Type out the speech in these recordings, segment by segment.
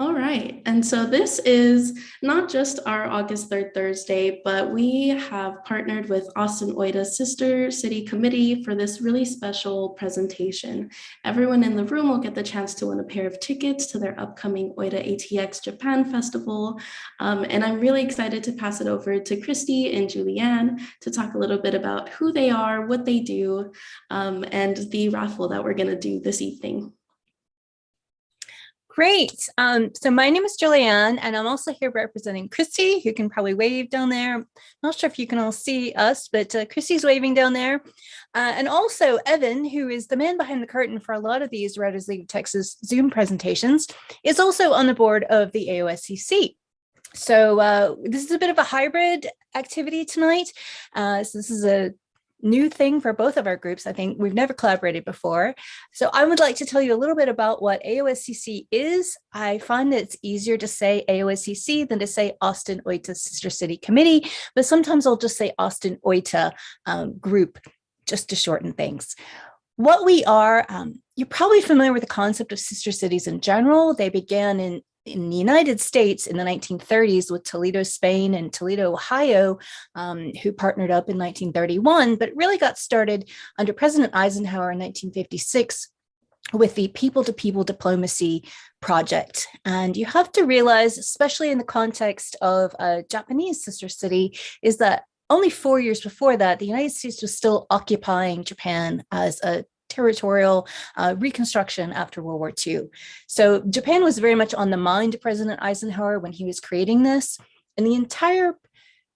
All right. And so this is not just our August 3rd Thursday, but we have partnered with Austin Oita's Sister City Committee for this really special presentation. Everyone in the room will get the chance to win a pair of tickets to their upcoming Oita ATX Japan Festival. And I'm really excited to pass it over to Christy and Julianne to talk a little bit about who they are, what they do, and the raffle that we're going to do this evening. Great. So my name is Julianne, and I'm also here representing Christy, who can probably wave down there. I'm not sure if you can all see us, but Christy's waving down there. And also Evan, who is the man behind the curtain for a lot of these Writers League of Texas Zoom presentations, is also on the board of the AOSCC. So this is a bit of a hybrid activity tonight. So this is a new thing for both of our groups. I think we've never collaborated before. So I would like to tell you a little bit about what AOSCC is. I find that it's easier to say AOSCC than to say Austin Oita Sister City Committee, but sometimes I'll just say Austin Oita group just to shorten things. What we are, you're probably familiar with the concept of sister cities in general. They began in the United States in the 1930s with Toledo, Spain and Toledo, Ohio, who partnered up in 1931, but really got started under President Eisenhower in 1956 with the people-to-people diplomacy project. And you have to realize, especially in the context of a Japanese sister city, is that only 4 years before that, the United States was still occupying Japan as a territorial reconstruction after World War II. So Japan was very much on the mind of President Eisenhower when he was creating this. And the entire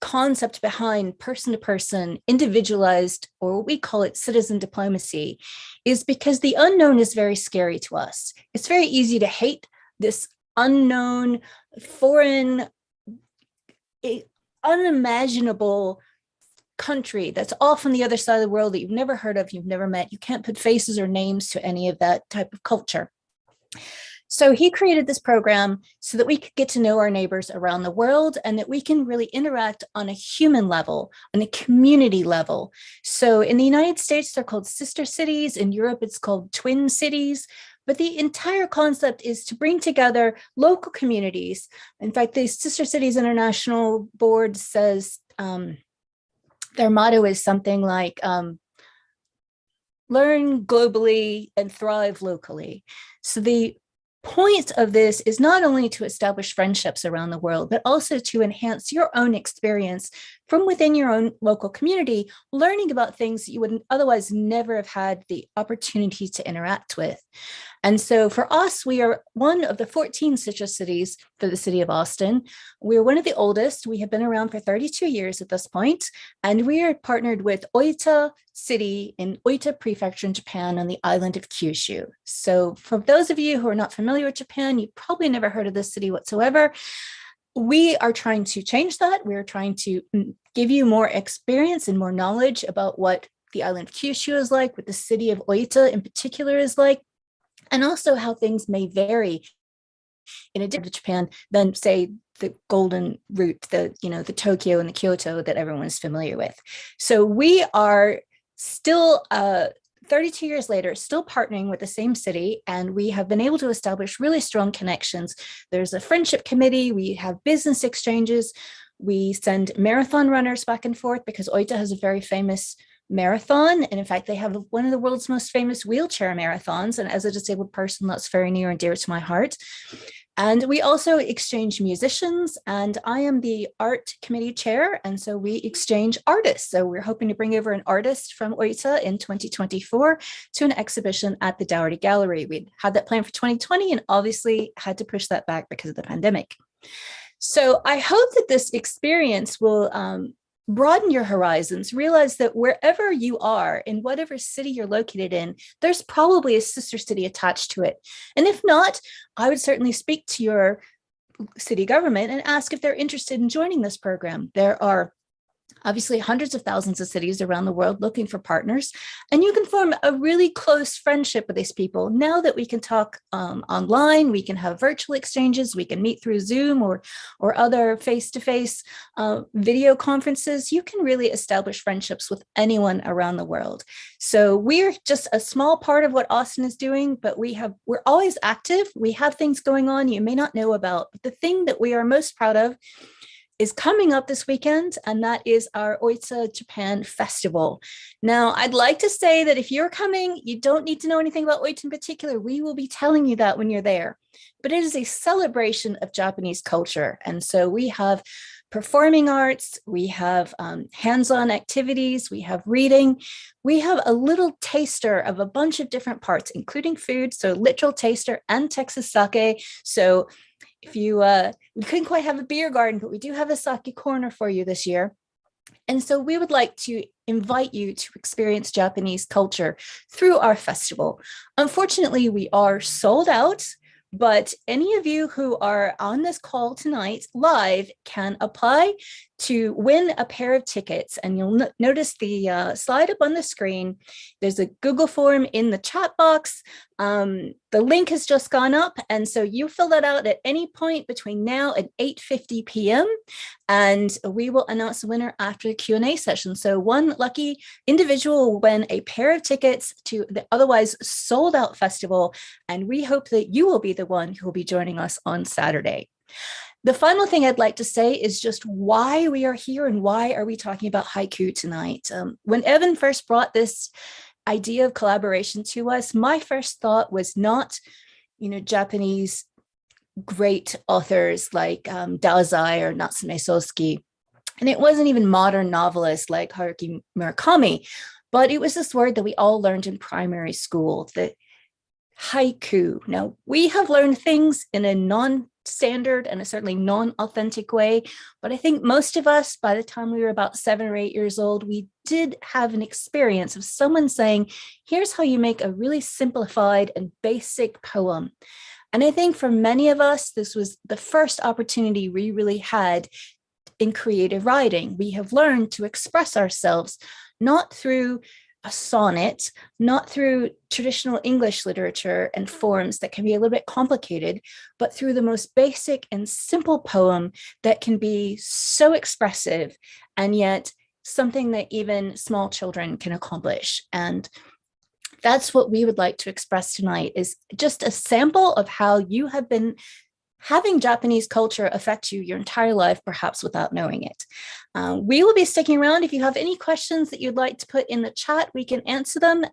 concept behind person-to-person, individualized, or what we call it citizen diplomacy, is because the unknown is very scary to us. It's very easy to hate this unknown, foreign, unimaginable country that's off on the other side of the world that you've never heard of, you've never met. You can't put faces or names to any of that type of culture. So he created this program so that we could get to know our neighbors around the world and that we can really interact on a human level, on a community level. So in the United States, they're called sister cities. In Europe, it's called twin cities. But the entire concept is to bring together local communities. In fact, the Sister Cities International Board says, their motto is something like learn globally and thrive locally. So the point of this is not only to establish friendships around the world, but also to enhance your own experience from within your own local community, learning about things that you would otherwise never have had the opportunity to interact with. And so for us, we are one of the 14 citrus cities for the city of Austin. We're one of the oldest. We have been around for 32 years at this point, and we are partnered with Oita City in Oita Prefecture in Japan on the island of Kyushu. So for those of you who are not familiar with Japan, you've probably never heard of this city whatsoever. We are trying to change that. We're trying to give you more experience and more knowledge about what the island of Kyushu is like, what the city of Oita in particular is like, and also how things may vary in addition to Japan than, say, the Golden Route, the Tokyo and the Kyoto that everyone is familiar with. So we are still 32 years later, still partnering with the same city, and we have been able to establish really strong connections. There's a friendship committee, we have business exchanges, we send marathon runners back and forth because Oita has a very famous marathon. And in fact, they have one of the world's most famous wheelchair marathons. And as a disabled person, that's very near and dear to my heart. And we also exchange musicians, and I am the art committee chair. And so we exchange artists. So we're hoping to bring over an artist from Oita in 2024 to an exhibition at the Dougherty Gallery. We had that planned for 2020 and obviously had to push that back because of the pandemic. So I hope that this experience will broaden your horizons, realize that wherever you are, in whatever city you're located in, there's probably a sister city attached to it. And if not, I would certainly speak to your city government and ask if they're interested in joining this program. There are Obviously, hundreds of thousands of cities around the world looking for partners. And you can form a really close friendship with these people. Now that we can talk online, we can have virtual exchanges, we can meet through Zoom or other face-to-face video conferences, you can really establish friendships with anyone around the world. So we're just a small part of what Austin is doing, but we're always active. We have things going on you may not know about. But the thing that we are most proud of is coming up this weekend, and that is our Oita Japan Festival. Now, I'd like to say that if you're coming, you don't need to know anything about Oita in particular. We will be telling you that when you're there. But it is a celebration of Japanese culture. And so we have performing arts, we have hands-on activities, we have reading, we have a little taster of a bunch of different parts, including food, so literal taster and Texas sake. So if we couldn't quite have a beer garden, but we do have a sake corner for you this year. And so we would like to invite you to experience Japanese culture through our festival. Unfortunately, we are sold out, but any of you who are on this call tonight live can apply to win a pair of tickets. And you'll notice the slide up on the screen. There's a Google form in the chat box. The link has just gone up. And so you fill that out at any point between now and 8:50 p.m. And we will announce the winner after the Q&A session. So one lucky individual will win a pair of tickets to the otherwise sold out festival. And we hope that you will be the one who will be joining us on Saturday. The final thing I'd like to say is just why we are here and why are we talking about haiku tonight. When Evan first brought this idea of collaboration to us, my first thought was not, Japanese great authors like Dazai or Natsume Soseki. And it wasn't even modern novelists like Haruki Murakami, but it was this word that we all learned in primary school, the haiku. Now, we have learned things in a non-standard and a certainly non-authentic way, but I think most of us, by the time we were about 7 or 8 years old, we did have an experience of someone saying, here's how you make a really simplified and basic poem. And I think for many of us, this was the first opportunity we really had in creative writing. We have learned to express ourselves not through a sonnet, not through traditional English literature and forms that can be a little bit complicated, but through the most basic and simple poem that can be so expressive and yet something that even small children can accomplish. And that's what we would like to express tonight, is just a sample of how you have been having Japanese culture affect you your entire life, perhaps without knowing it. We will be sticking around. If you have any questions that you'd like to put in the chat, we can answer them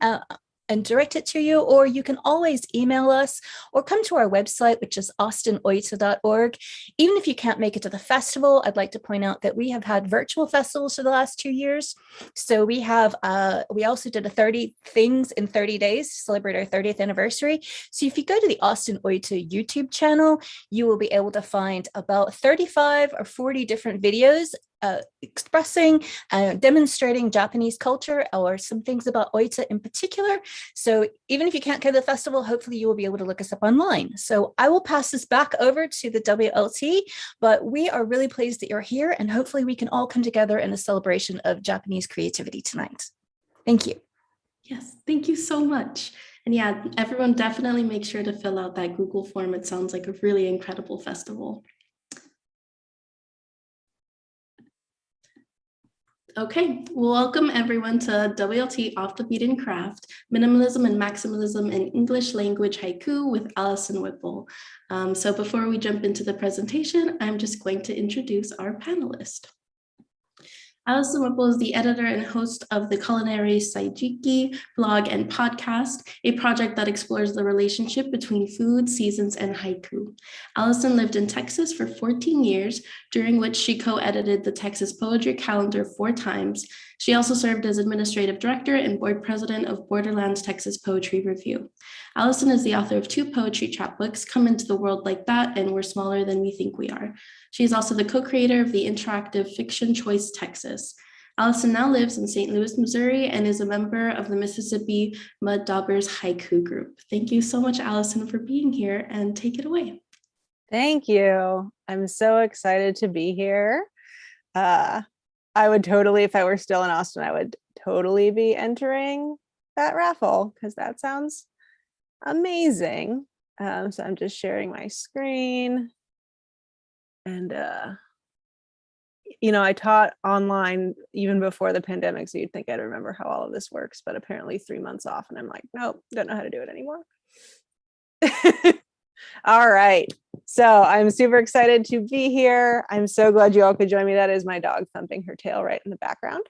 and direct it to you, or you can always email us or come to our website, which is austinoita.org. Even if you can't make it to the festival, I'd like to point out that we have had virtual festivals for the last 2 years. So we also did a 30 things in 30 days to celebrate our 30th anniversary. So if you go to the Austin Oita YouTube channel, you will be able to find about 35 or 40 different videos expressing, demonstrating Japanese culture or some things about Oita in particular. So even if you can't go to the festival, hopefully you will be able to look us up online. So I will pass this back over to the WLT, but we are really pleased that you're here, and hopefully we can all come together in a celebration of Japanese creativity tonight. Thank you. Yes, thank you so much. And yeah, everyone definitely make sure to fill out that Google form. It sounds like a really incredible festival. Okay, welcome everyone to WLT Off the Beaten Craft, Minimalism and Maximalism in English Language Haiku with Allyson Whipple. So before we jump into the presentation, I'm just going to introduce our panelist. Allyson Whipple is the editor and host of the Culinary Saijiki blog and podcast, a project that explores the relationship between food, seasons, and haiku. Allyson lived in Texas for 14 years, during which she co-edited the Texas Poetry Calendar 4 times. She also served as administrative director and board president of Borderlands Texas Poetry Review. Allyson is the author of 2 poetry chapbooks, Come Into the World Like That and We're Smaller Than We Think We Are. She is also the co-creator of the interactive fiction Choice Texas. Allyson now lives in St. Louis, Missouri, and is a member of the Mississippi Mud Daubers Haiku Group. Thank you so much, Allyson, for being here, and take it away. Thank you. I'm so excited to be here. I would totally, if I were still in Austin, I would totally be entering that raffle because that sounds amazing. So I'm just sharing my screen. And, I taught online even before the pandemic, so you'd think I'd remember how all of this works, but apparently 3 months off and I'm like, nope, don't know how to do it anymore. All right. So I'm super excited to be here. I'm so glad you all could join me. That is my dog thumping her tail right in the background.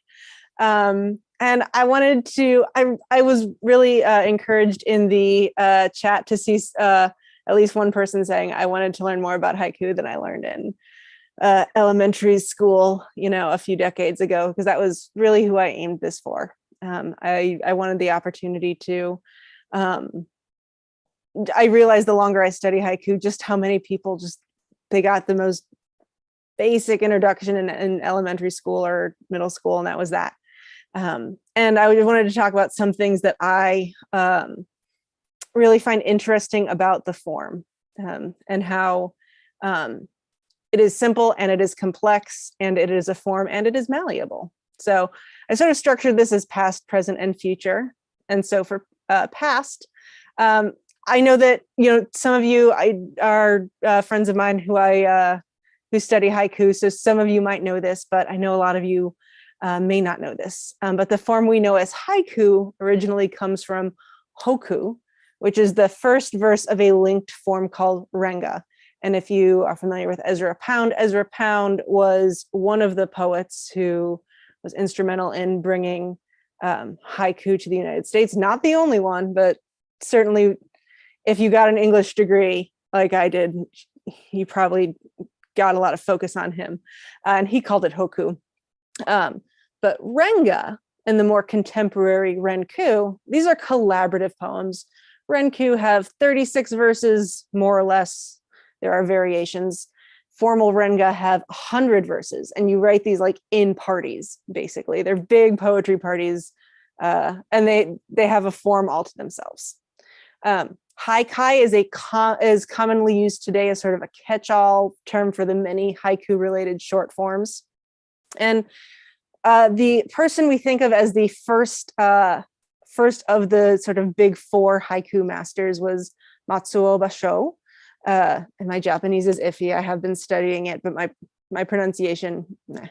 And I wanted to, I was really encouraged in the chat to see at least one person saying, I wanted to learn more about haiku than I learned in elementary school, a few decades ago, because that was really who I aimed this for. I wanted the opportunity to, I realized the longer I study haiku, just how many people they got the most basic introduction in elementary school or middle school, and that was that. And I wanted to talk about some things that I really find interesting about the form, and how it is simple and it is complex and it is a form and it is malleable. So I sort of structured this as past, present, and future. And so for past, I know that some of you are friends of mine who study haiku. So some of you might know this, but I know a lot of you may not know this. But the form we know as haiku originally comes from hoku, which is the first verse of a linked form called renga. And if you are familiar with Ezra Pound was one of the poets who was instrumental in bringing haiku to the United States. Not the only one, but certainly if you got an English degree like I did, you probably got a lot of focus on him. And he called it hoku. But renga and the more contemporary renku, these are collaborative poems. Renku have 36 verses, more or less. There are variations. Formal renga have 100 verses, and you write these like in parties, basically. They're big poetry parties, and they have a form all to themselves. Haikai is commonly used today as sort of a catch-all term for the many haiku-related short forms. And the person we think of as the first of the sort of big four haiku masters was Matsuo Basho. And my Japanese is iffy. I have been studying it, but my pronunciation, but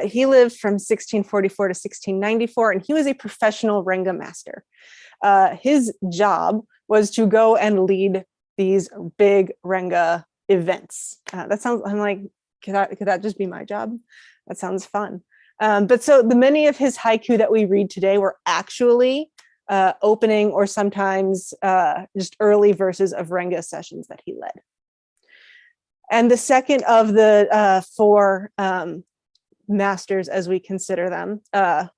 he lived from 1644 to 1694, and he was a professional renga master. His job was to go and lead these big renga events. That sounds, I'm like, could that just be my job? That sounds fun. But so the many of his haiku that we read today were actually opening or sometimes just early verses of renga sessions that he led. And the second of the four masters, as we consider them,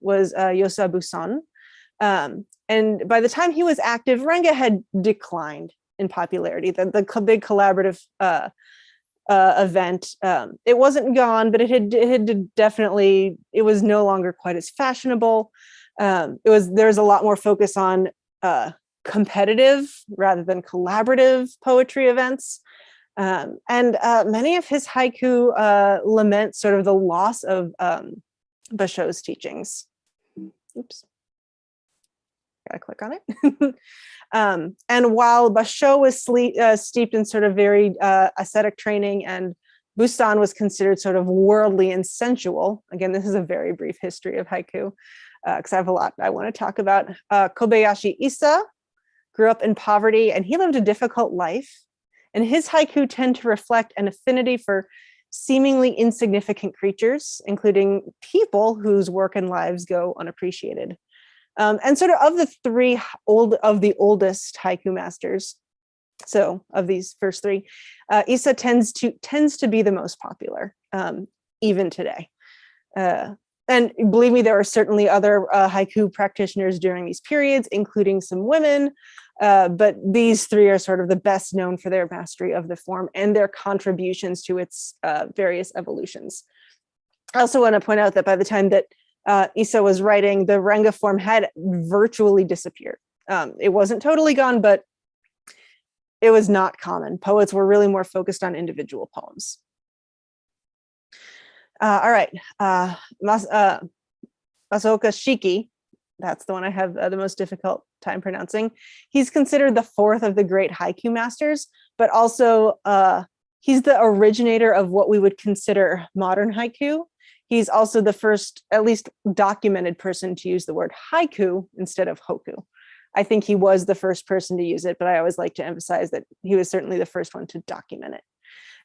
was Yosabu Son. And by the time he was active, renga had declined in popularity. The big collaborative event, it wasn't gone, but it had definitely, it was no longer quite as fashionable. There was a lot more focus on competitive rather than collaborative poetry events. And many of his haiku lament sort of the loss of Basho's teachings. Oops. Gotta click on it. And while Basho was steeped in sort of very ascetic training, and Busan was considered sort of worldly and sensual, again, this is a very brief history of haiku, because I have a lot I want to talk about. Kobayashi Issa grew up in poverty, and he lived a difficult life. And his haiku tend to reflect an affinity for seemingly insignificant creatures, including people whose work and lives go unappreciated. And sort of the three oldest haiku masters, so of these first three, Issa tends to be the most popular, even today. And believe me, there are certainly other haiku practitioners during these periods, including some women, but these three are sort of the best known for their mastery of the form and their contributions to its various evolutions. I also want to point out that by the time that Issa was writing, the renga form had virtually disappeared. It wasn't totally gone, but it was not common. Poets were really more focused on individual poems. All right. Masaoka Shiki, that's the one I have the most difficult time pronouncing. He's considered the fourth of the great haiku masters, but also he's the originator of what we would consider modern haiku. He's also the first, at least documented person to use the word haiku instead of hoku. I think he was the first person to use it, but I always like to emphasize that he was certainly the first one to document it.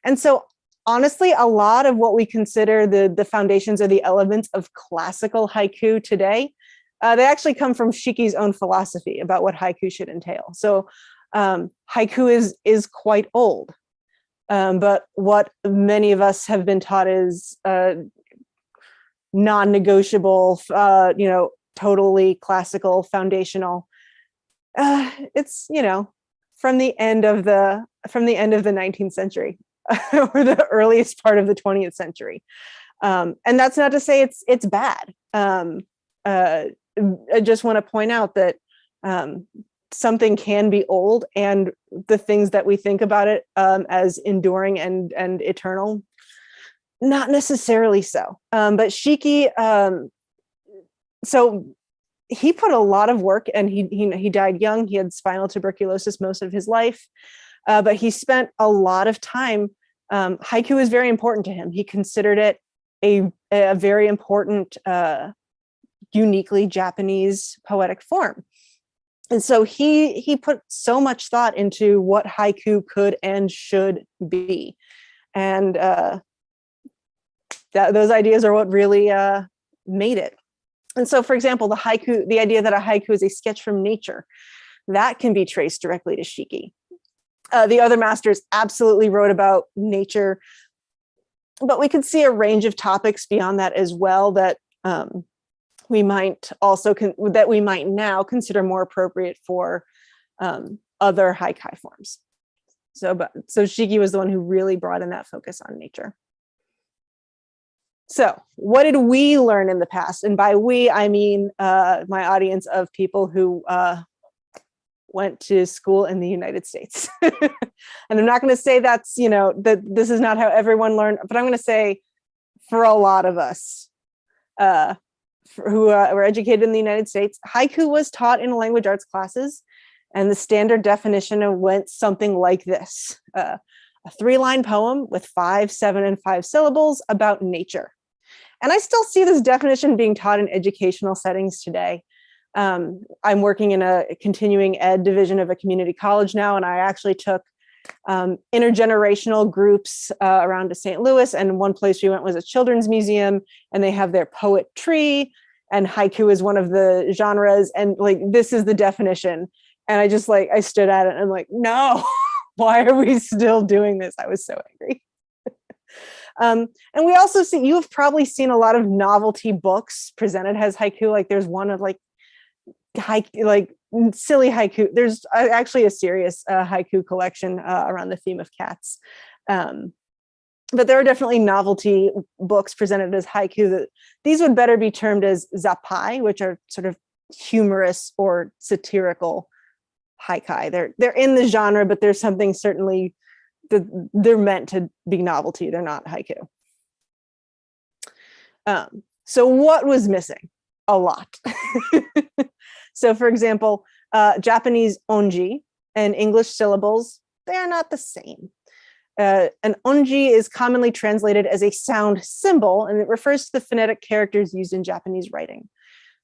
And so honestly, a lot of what we consider the foundations or the elements of classical haiku today, they actually come from Shiki's own philosophy about what haiku should entail. So haiku is quite old, but what many of us have been taught is non-negotiable, totally classical, foundational. It's from the end of the 19th century or the earliest part of the 20th century, and that's not to say it's bad. I just want to point out that something can be old, and the things that we think about it as enduring and eternal, not necessarily so. But Shiki, so he put a lot of work, and he died young. He had spinal tuberculosis most of his life, but he spent a lot of time. Haiku is very important to him. He considered it a very important, uniquely Japanese poetic form. And so he put so much thought into what haiku could and should be. And those ideas are what really made it. And so, for example, the idea that a haiku is a sketch from nature, that can be traced directly to Shiki. The other masters absolutely wrote about nature, but we could see a range of topics beyond that as well that we might now consider more appropriate for other haikai forms. So Shiki was the one who really brought in that focus on nature. So what did we learn in the past? And by we, I mean my audience of people who went to school in the United States. And I'm not going to say that's, that this is not how everyone learned, but I'm going to say for a lot of us who were educated in the United States, haiku was taught in language arts classes. And the standard definition went something like this: a 3-line poem with 5, 7, and 5 syllables about nature. And I still see this definition being taught in educational settings today. I'm working in a continuing ed division of a community college now, and I actually took intergenerational groups around to St. Louis, and one place we went was a children's museum, and they have their poet tree, and haiku is one of the genres, and this is the definition. And I just I stood at it and I'm like, no, why are we still doing this? I was so angry. And we also see, you've probably seen a lot of novelty books presented as haiku. There's one of silly haiku. There's actually a serious haiku collection around the theme of cats. But there are definitely novelty books presented as haiku. These would better be termed as zapai, which are sort of humorous or satirical haikai. They're in the genre, but there's something certainly that they're meant to be novelty. They're not haiku. So what was missing? A lot. So for example, Japanese onji and English syllables, they are not the same. An onji is commonly translated as a sound symbol, and it refers to the phonetic characters used in Japanese writing.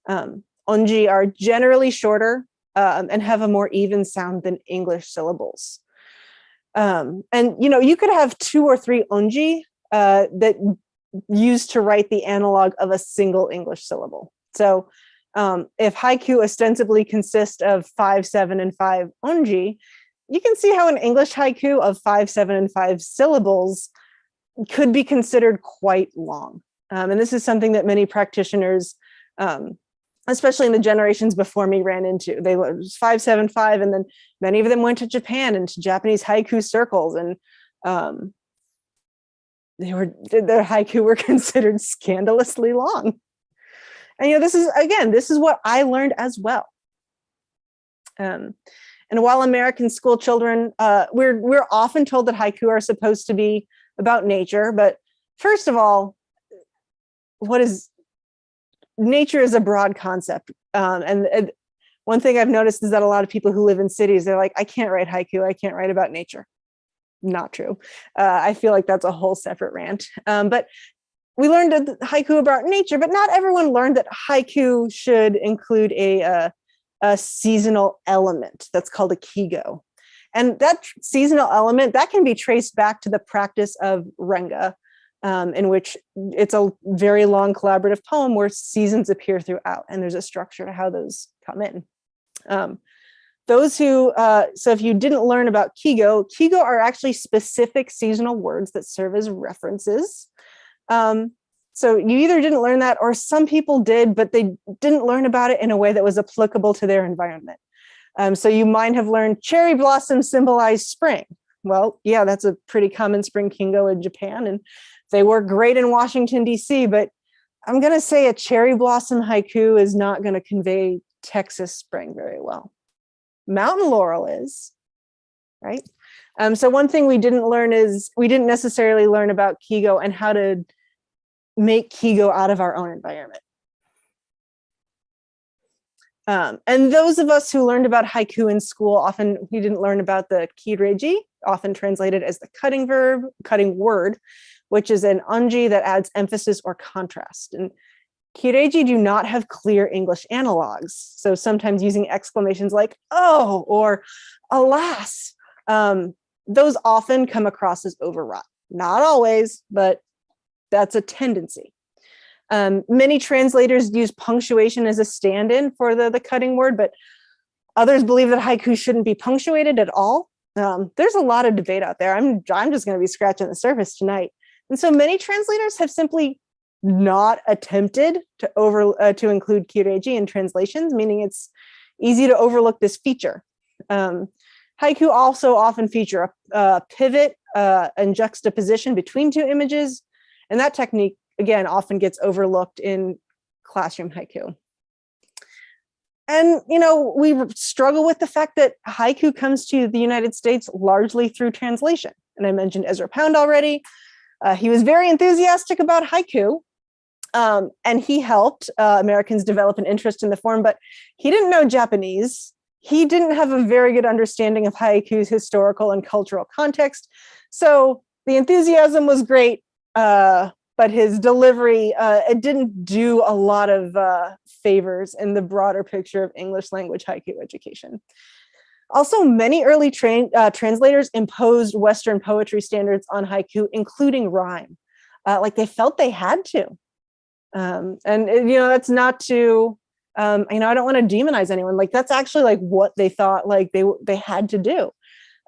Onji are generally shorter and have a more even sound than English syllables. And you could have 2 or 3 onji that used to write the analog of a single English syllable. So if haiku ostensibly consists of 5, 7, and 5 onji, you can see how an English haiku of 5, 7, and 5 syllables could be considered quite long. And this is something that many practitioners, especially in the generations before me, ran into. They was 5, 7, 5, and then many of them went to Japan and to Japanese haiku circles, and their haiku were considered scandalously long. And this is what I learned as well. And while American school children, we're often told that haiku are supposed to be about nature, but first of all, nature is a broad concept. And one thing I've noticed is that a lot of people who live in cities, they're like, I can't write haiku. I can't write about nature. Not true. I feel like that's a whole separate rant. But we learned haiku about nature, but not everyone learned that haiku should include a seasonal element that's called a kigo. And that seasonal element, that can be traced back to the practice of renga, in which it's a very long collaborative poem where seasons appear throughout, and there's a structure to how those come in. So if you didn't learn about kigo are actually specific seasonal words that serve as references. So you either didn't learn that, or some people did, but they didn't learn about it in a way that was applicable to their environment. So you might have learned cherry blossoms symbolize spring. Well, yeah, that's a pretty common spring kingo in Japan, and they work great in Washington, D.C., but I'm going to say a cherry blossom haiku is not going to convey Texas spring very well. Mountain laurel is, right? So one thing we didn't learn is we didn't necessarily learn about kigo and how to make kigo out of our own environment. And those of us who learned about haiku in school, often we didn't learn about the kireji, often translated as the cutting word, which is an onji that adds emphasis or contrast. And kireji do not have clear English analogs. So sometimes using exclamations like, oh, or alas, those often come across as overwrought. Not always, but that's a tendency. Many translators use punctuation as a stand-in for the cutting word, but others believe that haiku shouldn't be punctuated at all. There's a lot of debate out there. I'm just going to be scratching the surface tonight. And so many translators have simply not attempted to include kireji in translations, meaning it's easy to overlook this feature. Haiku also often feature a pivot and juxtaposition between two images, and that technique, again, often gets overlooked in classroom haiku. And, we struggle with the fact that haiku comes to the United States largely through translation. And I mentioned Ezra Pound already. He was very enthusiastic about haiku, and he helped Americans develop an interest in the form, but he didn't know Japanese. He didn't have a very good understanding of haiku's historical and cultural context. So the enthusiasm was great, but his delivery, it didn't do a lot of favors in the broader picture of English language haiku education. Also, many early translators imposed Western poetry standards on haiku, including rhyme. Like they felt they had to. And that's not to, I don't want to demonize anyone. Like that's actually like what they thought like they had to do.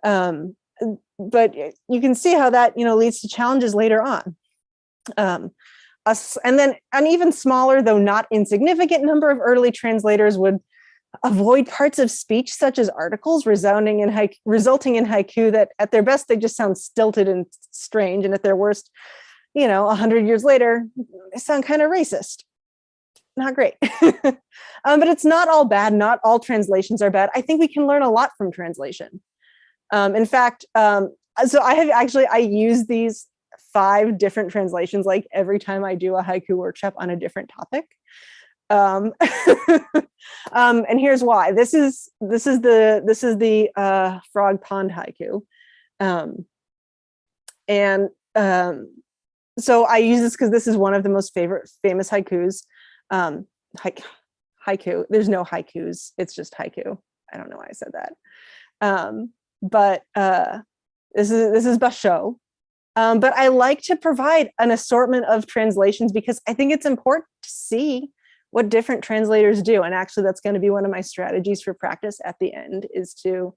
But you can see how that, leads to challenges later on. And then an even smaller, though not insignificant number of early translators would avoid parts of speech such as articles resulting in haiku that at their best, they just sound stilted and strange. And at their worst, 100 years later, they sound kind of racist. Not great. But it's not all bad. Not all translations are bad. I think we can learn a lot from translation. In fact, so I use these 5 different translations like every time I do a haiku workshop on a different topic. And here's why. This is the frog pond haiku. So I use this because this is one of the most famous haikus. Haiku. There's no haikus. It's just haiku. I don't know why I said that. But this is basho. But I like to provide an assortment of translations because I think it's important to see what different translators do. And actually, that's going to be one of my strategies for practice at the end, is to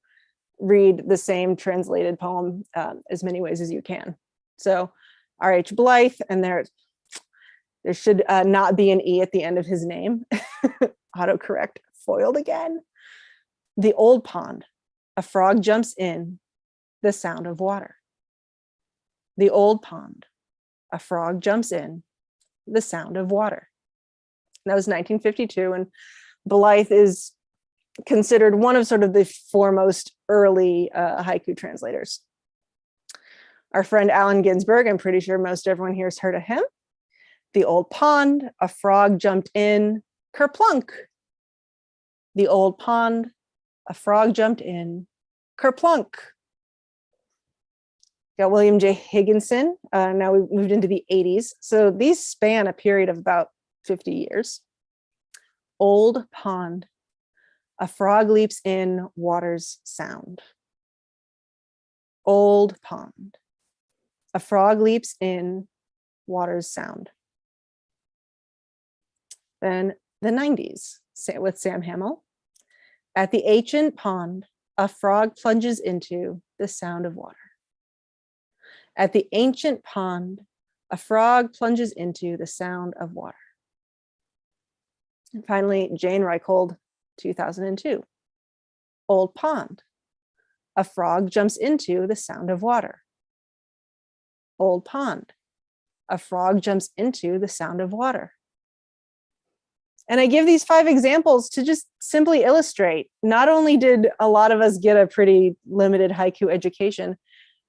read the same translated poem as many ways as you can. So R.H. Blythe, and there should not be an E at the end of his name. Autocorrect foiled again. The old pond, a frog jumps in, the sound of water. The old pond, a frog jumps in, the sound of water. And that was 1952, and Blythe is considered one of sort of the foremost early haiku translators. Our friend Allen Ginsberg, I'm pretty sure most everyone here has heard of him. The old pond, a frog jumped in, kerplunk. The old pond, a frog jumped in, kerplunk. Got William J. Higginson. Now we've moved into the 80s. So these span a period of about 50 years. Old pond, a frog leaps in, water's sound. Old pond, a frog leaps in, water's sound. Then the 90s with Sam Hamill. At the ancient pond, a frog plunges into the sound of water. At the ancient pond, a frog plunges into the sound of water. And finally, Jane Reichold, 2002. Old pond, a frog jumps into the sound of water. Old pond, a frog jumps into the sound of water. And I give these 5 examples to just simply illustrate, not only did a lot of us get a pretty limited haiku education,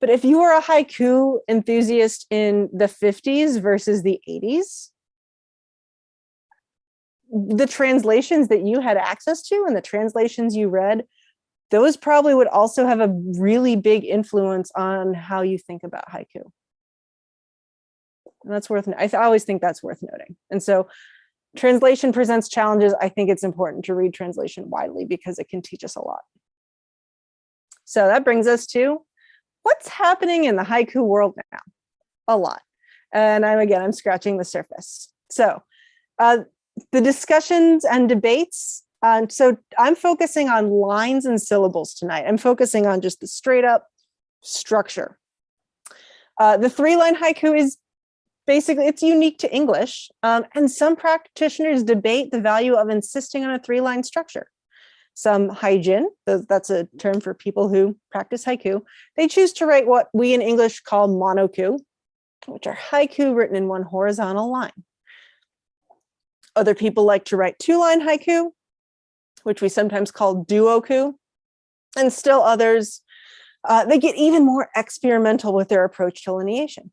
but if you were a haiku enthusiast in the 50s versus the 80s, the translations that you had access to and the translations you read, those probably would also have a really big influence on how you think about haiku. And that's I always think that's worth noting. And so translation presents challenges. I think it's important to read translation widely because it can teach us a lot. So that brings us to what's happening in the haiku world now? A lot. And I'm scratching the surface. So the discussions and debates. So I'm focusing on lines and syllables tonight. I'm focusing on just the straight up structure. The 3-line haiku is basically, it's unique to English. And some practitioners debate the value of insisting on a 3-line structure. Some haijin, that's a term for people who practice haiku, they choose to write what we in English call monoku, which are haiku written in one horizontal line. Other people like to write 2-line haiku, which we sometimes call duoku. And still others, they get even more experimental with their approach to lineation.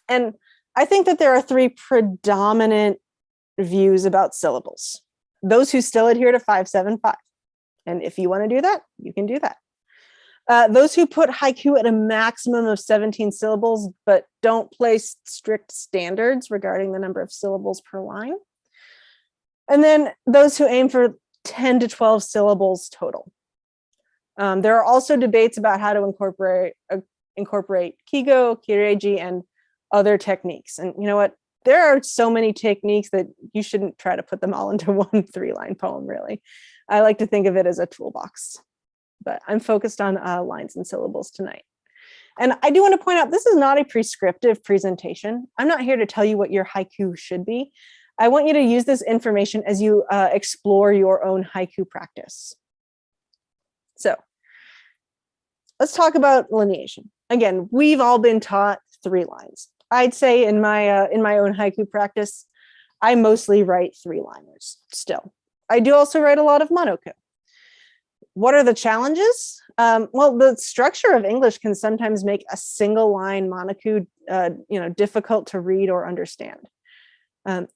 And I think that there are 3 predominant views about syllables. Those who still adhere to 5-7-5. And if you want to do that, you can do that. Those who put haiku at a maximum of 17 syllables, but don't place strict standards regarding the number of syllables per line. And then those who aim for 10 to 12 syllables total. There are also debates about how to incorporate kigo, kireiji, and other techniques. And you know what? There are so many techniques that you shouldn't try to put them all into one 3-line poem, really. I like to think of it as a toolbox, but I'm focused on lines and syllables tonight. And I do want to point out, this is not a prescriptive presentation. I'm not here to tell you what your haiku should be. I want you to use this information as you explore your own haiku practice. So let's talk about lineation. Again, we've all been taught 3 lines. I'd say in my own haiku practice, I mostly write 3-liners still. I do also write a lot of monoku. What are the challenges? Well, the structure of English can sometimes make a single line monoku difficult to read or understand.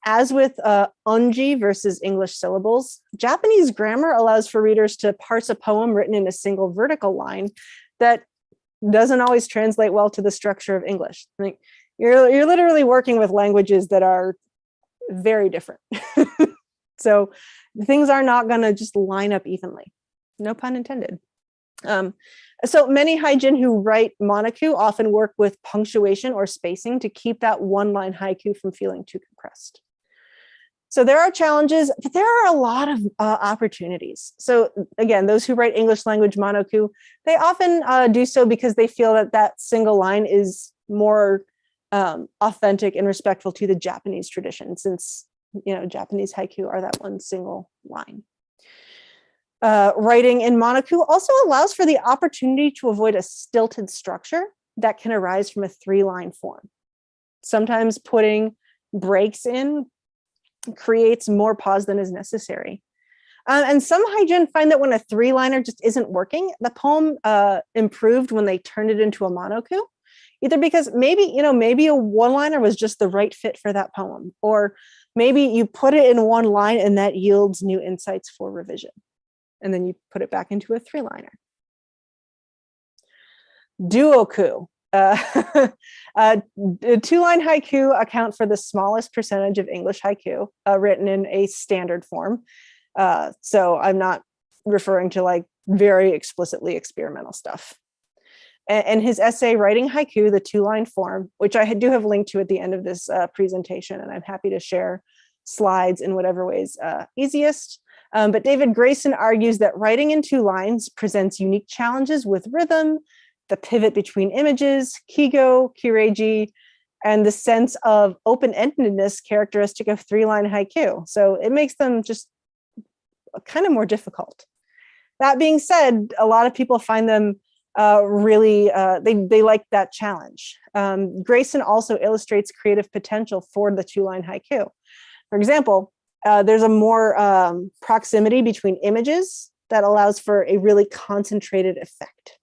As with onji versus English syllables, Japanese grammar allows for readers to parse a poem written in a single vertical line that doesn't always translate well to the structure of English. I mean, you're literally working with languages that are very different. So things are not going to just line up evenly. No pun intended. So many haijin who write monoku often work with punctuation or spacing to keep that 1-line haiku from feeling too compressed. So there are challenges, but there are a lot of opportunities. So again, those who write English language monoku, they often do so because they feel that that single line is more authentic and respectful to the Japanese tradition, since Japanese haiku are that one single line. Writing in monoku also allows for the opportunity to avoid a stilted structure that can arise from a 3-line form. Sometimes putting breaks in creates more pause than is necessary. And some haijin find that when a 3-liner just isn't working, the poem improved when they turned it into a monoku. either because maybe a one-liner was just the right fit for that poem, or maybe you put it in one line and that yields new insights for revision. And then you put it back into a 3-liner. Duoku. 2-line haiku account for the smallest percentage of English haiku written in a standard form. So I'm not referring to like very explicitly experimental stuff. And his essay, Writing Haiku, the 2-line form, which I do have linked to at the end of this presentation, and I'm happy to share slides in whatever ways easiest. But David Grayson argues that writing in 2 lines presents unique challenges with rhythm, the pivot between images, kigo, kireiji, and the sense of open-endedness characteristic of 3-line haiku. So it makes them just kind of more difficult. That being said, a lot of people find them really, they like that challenge. Grayson also illustrates creative potential for the 2-line haiku. For example, there's a more proximity between images that allows for a really concentrated effect.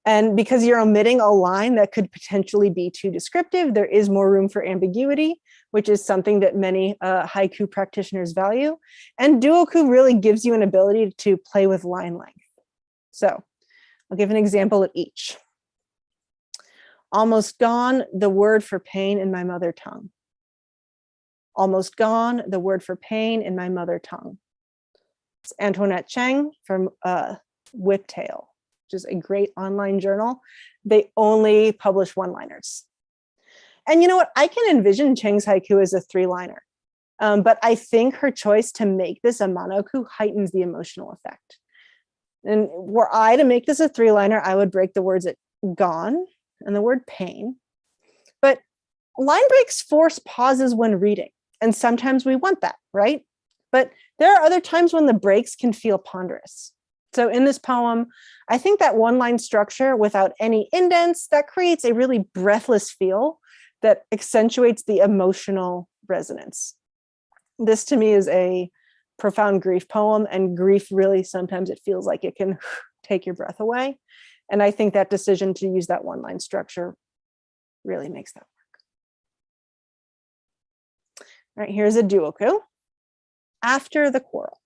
And because you're omitting a line that could potentially be too descriptive, there is more room for ambiguity, which is something that many haiku practitioners value. And Duoku really gives you an ability to play with line length. So I'll give an example of each. Almost gone, the word for pain in my mother tongue. Almost gone, the word for pain in my mother tongue. It's Antoinette Cheng from Whiptail, which is a great online journal. They only publish 1-liners. And you know what? I can envision Cheng's haiku as a 3-liner. But I think her choice to make this a monoku heightens the emotional effect. And were I to make this a 3-liner, I would break the words at gone and the word pain. But line breaks force pauses when reading. And sometimes we want that, right? But there are other times when the breaks can feel ponderous. So in this poem, I think that 1-line structure without any indents, that creates a really breathless feel that accentuates the emotional resonance. This to me is a profound grief poem, and grief really sometimes it feels like it can take your breath away. And I think that decision to use that 1-line structure really makes that work. All right, here's a duoku. After the quarrel.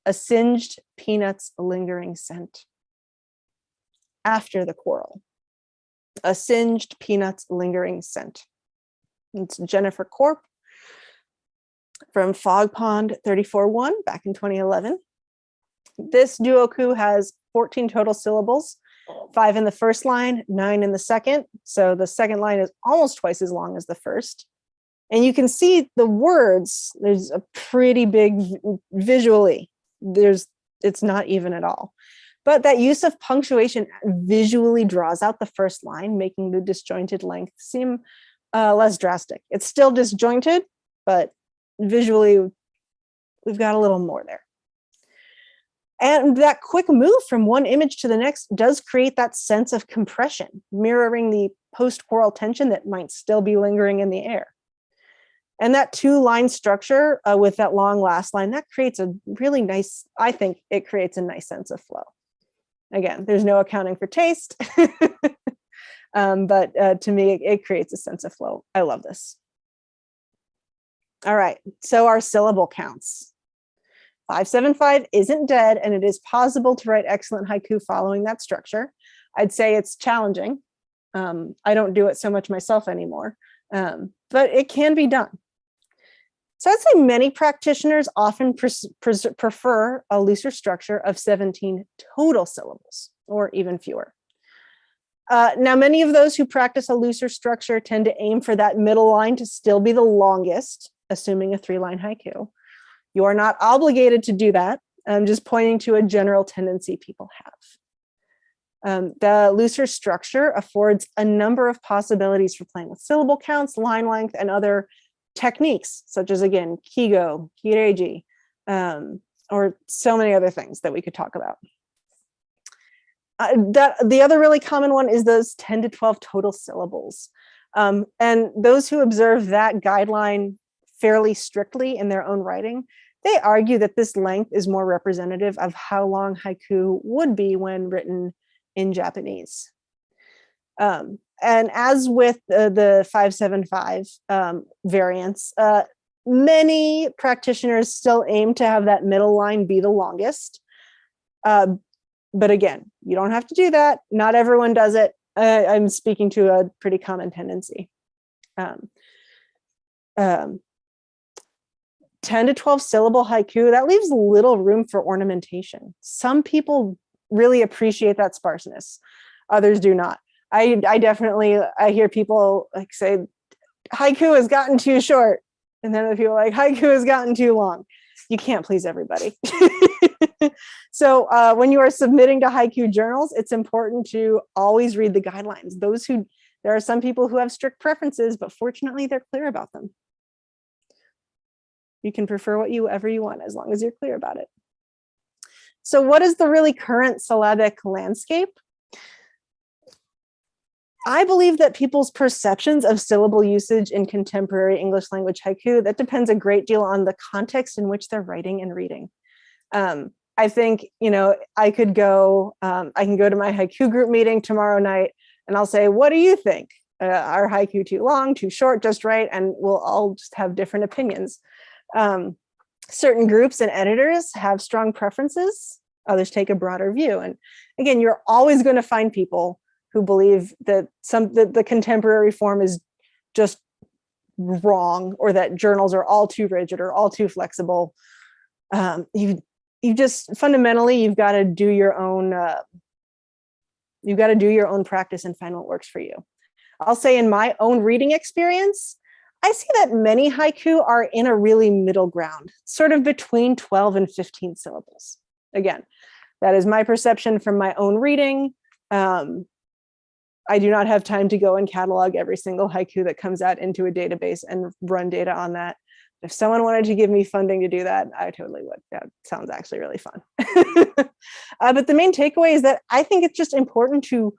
A singed peanuts lingering scent. After the quarrel. A singed peanuts lingering scent. It's Jennifer Korp from Fog Pond 34-1 back in 2011. This duoku has 14 total syllables, 5 in the first line, 9 in the second. So the second line is almost twice as long as the first. And you can see the words, there's a pretty big visually. It's not even at all. But that use of punctuation visually draws out the first line, making the disjointed length seem less drastic. It's still disjointed, but visually we've got a little more there. And that quick move from one image to the next does create that sense of compression, mirroring the post-quarrel tension that might still be lingering in the air. And that 2-line structure with that long last line, that creates a really nice, I think it creates a nice sense of flow. Again, there's no accounting for taste, but to me, it creates a sense of flow. I love this. All right, so our syllable counts. 575 isn't dead, and it is possible to write excellent haiku following that structure. I'd say it's challenging. I don't do it so much myself anymore, but it can be done. So I'd say many practitioners often prefer a looser structure of 17 total syllables, or even fewer. Now, many of those who practice a looser structure tend to aim for that middle line to still be the longest, assuming a 3-line haiku. You are not obligated to do that. I'm just pointing to a general tendency people have. The looser structure affords a number of possibilities for playing with syllable counts, line length, and other techniques, such as, again, kigo, kireiji, or so many other things that we could talk about. The other really common one is those 10 to 12 total syllables. And those who observe that guideline fairly strictly in their own writing, they argue that this length is more representative of how long haiku would be when written in Japanese. And as with the 575 variants, many practitioners still aim to have that middle line be the longest. But again, you don't have to do that. Not everyone does it. I'm speaking to a pretty common tendency. 10 to 12 syllable haiku, that leaves little room for ornamentation. Some people really appreciate that sparseness. Others do not. I definitely, I hear people like say, haiku has gotten too short. And then other people are like, haiku has gotten too long. You can't please everybody. So when you are submitting to haiku journals, it's important to always read the guidelines. There are some people who have strict preferences, but fortunately they're clear about them. You can prefer whatever you want as long as you're clear about it. So what is the really current syllabic landscape? I believe that people's perceptions of syllable usage in contemporary English language haiku, that depends a great deal on the context in which they're writing and reading. I think, I can go to my haiku group meeting tomorrow night and I'll say, what do you think? Are haiku too long, too short, just right? And we'll all just have different opinions. Certain groups and editors have strong preferences. Others take a broader view. And again, you're always going to find people who believe that the contemporary form is just wrong, or that journals are all too rigid or all too flexible. You just fundamentally, you've got to do your own practice and find what works for you. I'll say in my own reading experience, I see that many haiku are in a really middle ground, sort of between 12 and 15 syllables. Again, that is my perception from my own reading. I do not have time to go and catalog every single haiku that comes out into a database and run data on that. If someone wanted to give me funding to do that, I totally would. That sounds actually really fun. But the main takeaway is that I think it's just important to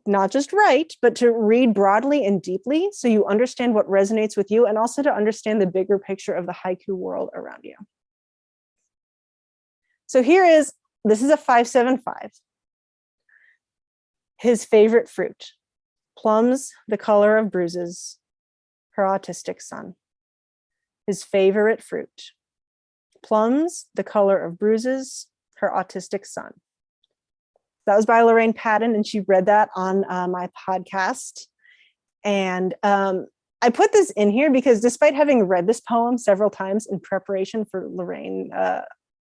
not just write, but to read broadly and deeply so you understand what resonates with you, and also to understand the bigger picture of the haiku world around you. So this is a 575. His favorite fruit, plums the color of bruises, her autistic son. His favorite fruit, plums the color of bruises, her autistic son. That was by Lorraine Patton, and she read that on my podcast. And I put this in here because despite having read this poem several times in preparation for Lorraine's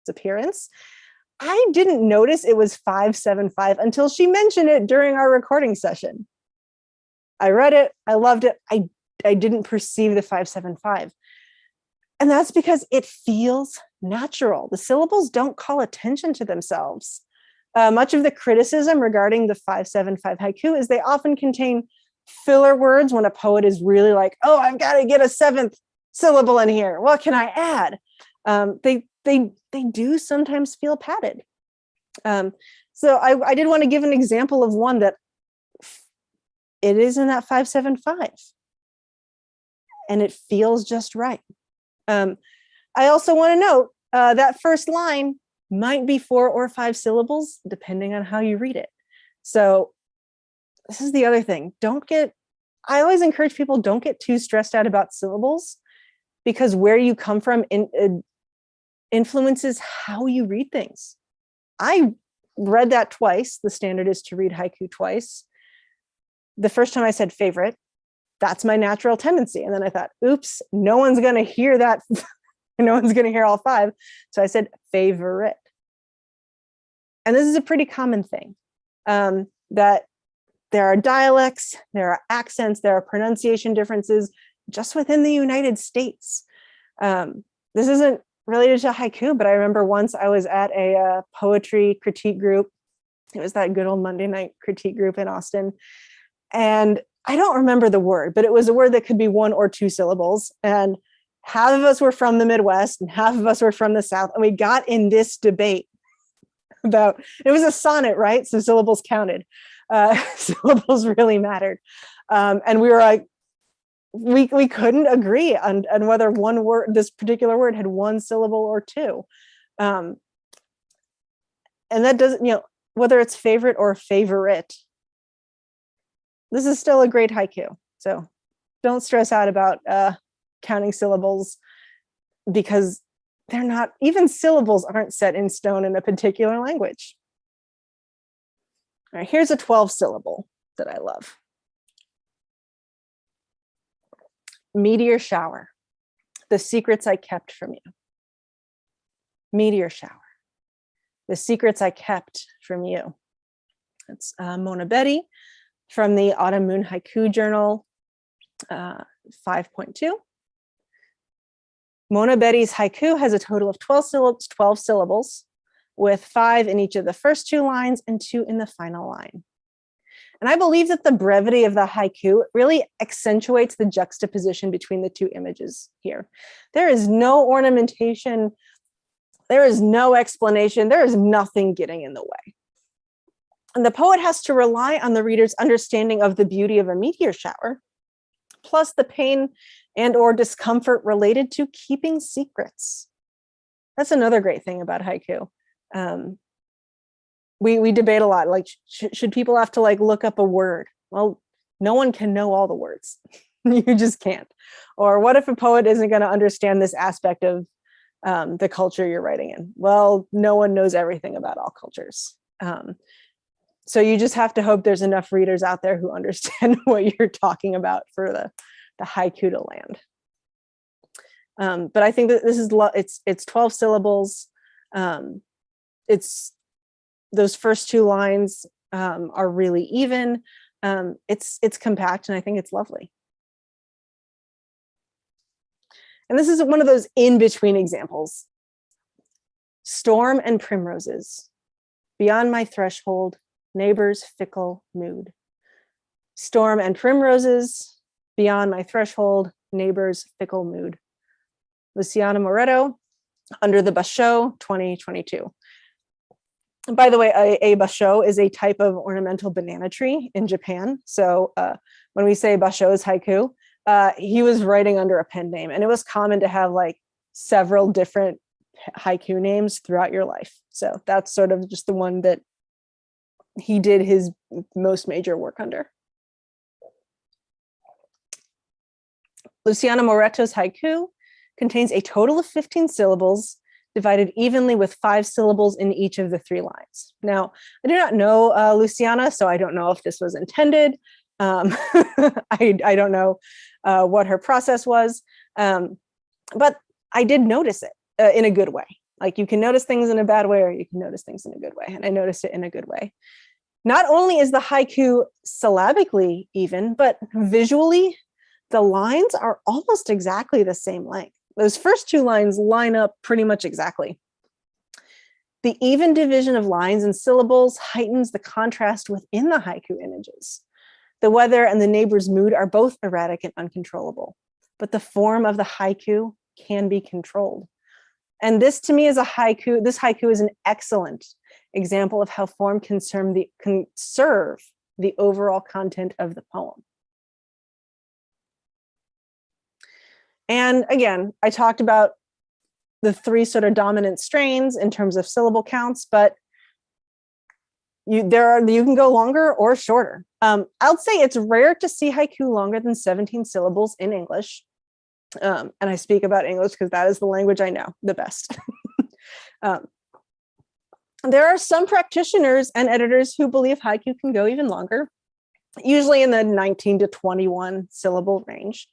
appearance, I didn't notice it was 575 until she mentioned it during our recording session. I read it, I loved it. I didn't perceive the 575. And that's because it feels natural. The syllables don't call attention to themselves. Much of the criticism regarding the 575 haiku is they often contain filler words when a poet is really like, oh, I've got to get a 7th syllable in here. What can I add? They do sometimes feel padded. So I did want to give an example of one that it is in that 575. And it feels just right. I also want to note that first line might be 4 or 5 syllables, depending on how you read it. So this is the other thing. I always encourage people, don't get too stressed out about syllables, because where you come from influences how you read things. I read that twice. The standard is to read haiku twice. The first time I said favorite, that's my natural tendency. And then I thought, oops, no one's going to hear that. No one's going to hear all 5. So I said favorite. And this is a pretty common thing, that there are dialects, there are accents, there are pronunciation differences just within the United States. This isn't related to haiku, but I remember once I was at a poetry critique group. It was that good old Monday night critique group in Austin. And I don't remember the word, but it was a word that could be 1 or 2 syllables. And half of us were from the Midwest and half of us were from the South. And we got in this debate about, it was a sonnet, right? So syllables counted. Syllables really mattered. And we were like, we couldn't agree on whether one word, this particular word, had 1 syllable or 2. And that doesn't, whether it's favorite or favorite, this is still a great haiku. So don't stress out about counting syllables, because they're not, even syllables aren't set in stone in a particular language. All right, here's a 12 syllable that I love. Meteor shower, the secrets I kept from you. Meteor shower, the secrets I kept from you. That's Mona Betty from the Autumn Moon Haiku Journal 5.2. Mona Betty's haiku has a total of 12 syllables, with 5 in each of the first 2 lines and 2 in the final line. And I believe that the brevity of the haiku really accentuates the juxtaposition between the 2 images here. There is no ornamentation, there is no explanation, there is nothing getting in the way. And the poet has to rely on the reader's understanding of the beauty of a meteor shower, plus the pain and or discomfort related to keeping secrets. That's another great thing about haiku. We debate a lot, like, should people have to like look up a word? Well, no one can know all the words. You just can't. Or what if a poet isn't going to understand this aspect of the culture you're writing in? Well, no one knows everything about all cultures. So you just have to hope there's enough readers out there who understand what you're talking about for the haiku to land. But I think that this is, it's 12 syllables. It's those first 2 lines are really even. It's compact, and I think it's lovely. And this is one of those in-between examples. Storm and primroses, beyond my threshold, neighbor's fickle mood. Storm and primroses, beyond my threshold, neighbor's fickle mood. Luciana Moretto, Under the Basho, 2022. By the way, a basho is a type of ornamental banana tree in Japan. So when we say basho's haiku, he was writing under a pen name, and it was common to have like several different haiku names throughout your life. So that's sort of just the one that he did his most major work under. Luciana Moretto's haiku contains a total of 15 syllables, divided evenly with 5 syllables in each of the 3 lines. Now, I do not know Luciana, so I don't know if this was intended. I don't know what her process was, but I did notice it in a good way. Like, you can notice things in a bad way, or you can notice things in a good way, and I noticed it in a good way. Not only is the haiku syllabically even, but visually, the lines are almost exactly the same length. Those first 2 lines line up pretty much exactly. The even division of lines and syllables heightens the contrast within the haiku images. The weather and the neighbor's mood are both erratic and uncontrollable, but the form of the haiku can be controlled. And this, to me, is a haiku. This haiku is an excellent example of how form can serve the overall content of the poem. And again, I talked about the 3 sort of dominant strains in terms of syllable counts, but you can go longer or shorter. I'll say it's rare to see haiku longer than 17 syllables in English. And I speak about English because that is the language I know the best. There are some practitioners and editors who believe haiku can go even longer, usually in the 19 to 21 syllable range.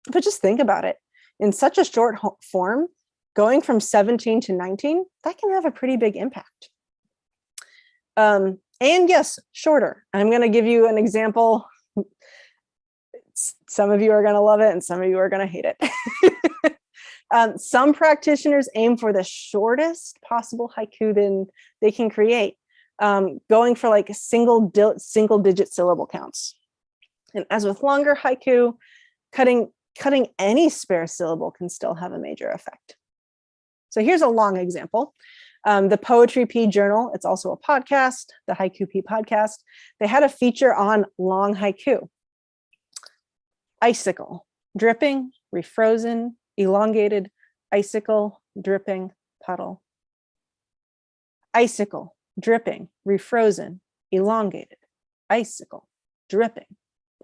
But just think about it. In such a short form, going from 17 to 19, that can have a pretty big impact. And yes, shorter. I'm going to give you an example. Some of you are going to love it, and some of you are going to hate it. Some practitioners aim for the shortest possible haiku they can create, going for like single digit syllable counts. And as with longer haiku, cutting any spare syllable can still have a major effect. So here's a long example. The Poetry P Journal, it's also a podcast, the Haiku P podcast, they had a feature on long haiku. Icicle, dripping, refrozen, elongated, icicle, dripping, puddle. Icicle, dripping, refrozen, elongated, icicle, dripping,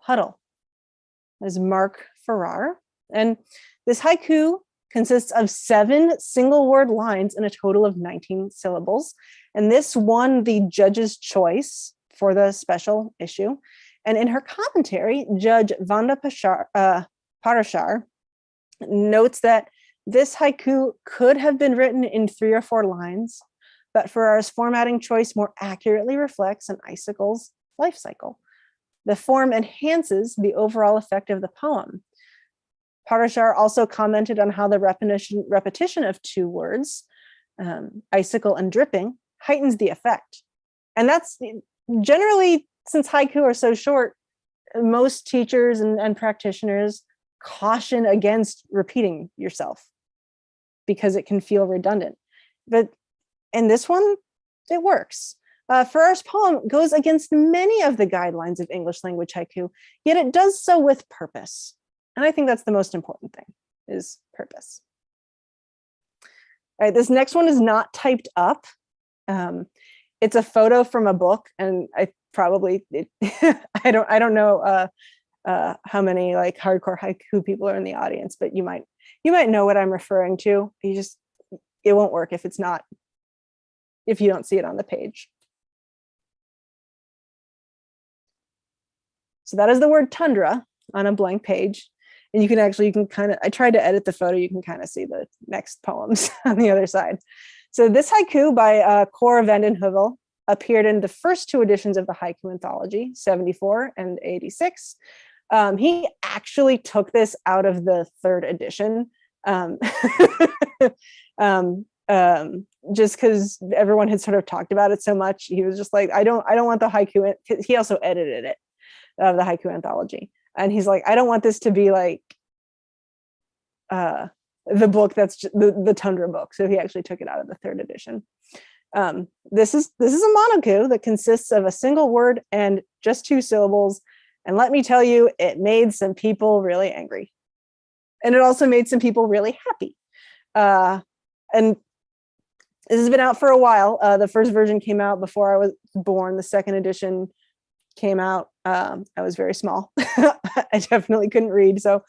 puddle. Is Mark Farrar. And this haiku consists of 7 single word lines in a total of 19 syllables. And this won the judge's choice for the special issue. And in her commentary, Judge Vanda Parashar notes that this haiku could have been written in 3 or 4 lines, but Farrar's formatting choice more accurately reflects an icicle's life cycle. The form enhances the overall effect of the poem. Parashar also commented on how the repetition of 2 words, icicle and dripping, heightens the effect. And that's generally, since haiku are so short, most teachers and practitioners caution against repeating yourself because it can feel redundant. But in this one, it works. Farrar's poem goes against many of the guidelines of English language haiku, yet it does so with purpose. And I think that's the most important thing, is purpose. All right, this next one is not typed up. It's a photo from a book, and I don't know how many like hardcore haiku people are in the audience, but you might know what I'm referring to. It won't work if you don't see it on the page. So that is the word tundra on a blank page. And you can kind of, I tried to edit the photo, you can kind of see the next poems on the other side. So this haiku by Cor van den Heuvel appeared in the first 2 editions of the Haiku Anthology, 74 and 86. He actually took this out of the 3rd edition, just because everyone had sort of talked about it so much. He was just like, I don't want the haiku. He also edited it, of the Haiku Anthology. And he's like, I don't want this to be like the book that's the Tundra book. So he actually took it out of the 3rd edition. This is a monoku that consists of a single word and just 2 syllables. And let me tell you, it made some people really angry. And it also made some people really happy. And this has been out for a while. The first version came out before I was born. The 2nd edition came out. I was very small. I definitely couldn't read. So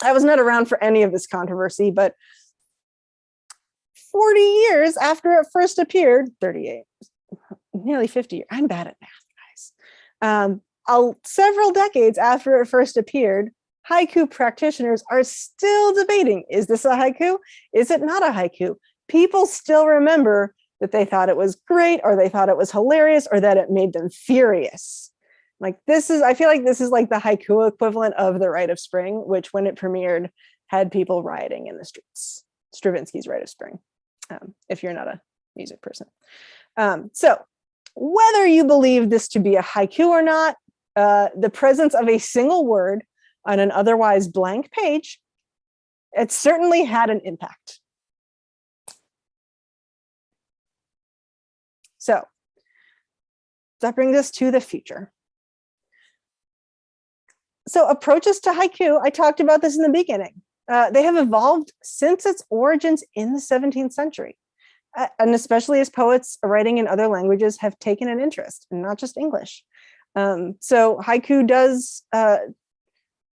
I was not around for any of this controversy, but 40 years after it first appeared, 38, nearly 50 years. I'm bad at math, guys. Several decades after it first appeared, haiku practitioners are still debating, is this a haiku? Is it not a haiku? People still remember that they thought it was great, or they thought it was hilarious, or that it made them furious. Like I feel like this is like the haiku equivalent of The Rite of Spring, which when it premiered had people rioting in the streets. Stravinsky's Rite of Spring, if you're not a music person. So whether you believe this to be a haiku or not, the presence of a single word on an otherwise blank page, it certainly had an impact. So that brings us to the future. So approaches to haiku, I talked about this in the beginning. They have evolved since its origins in the 17th century. And especially as poets writing in other languages have taken an interest, and not just English. So haiku does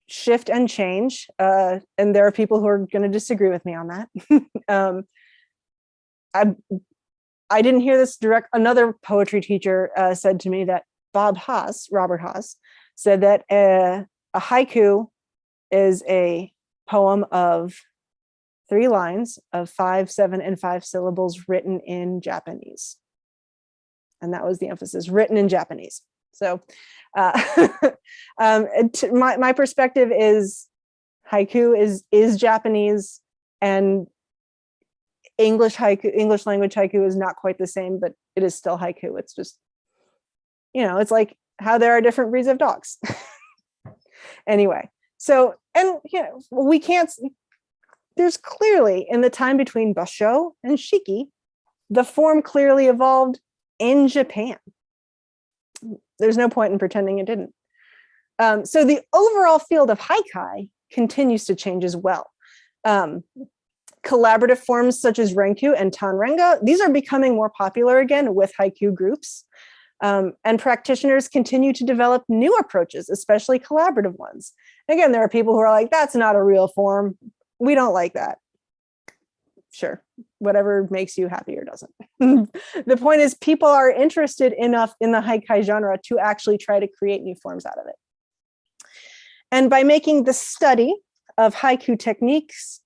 shift and change. And there are people who are going to disagree with me on that. I didn't hear this direct. Another poetry teacher said to me that Robert Haas, said that a haiku is a poem of 3 lines of 5, 7, and 5 syllables written in Japanese. And that was the emphasis, written in Japanese. So my perspective is haiku is Japanese, and English language haiku is not quite the same, but it is still haiku. It's just, it's like how there are different breeds of dogs. Anyway, so, and we can't, there's clearly, in the time between Basho and Shiki, the form clearly evolved in Japan. There's no point in pretending it didn't. So the overall field of haikai continues to change as well. Collaborative forms such as renku and tanrenga, these are becoming more popular again with haiku groups. And practitioners continue to develop new approaches, especially collaborative ones. Again, there are people who are like, that's not a real form. We don't like that. Sure, whatever makes you happy or doesn't. The point is, people are interested enough in the haikai genre to actually try to create new forms out of it. And by making the study of haiku techniques,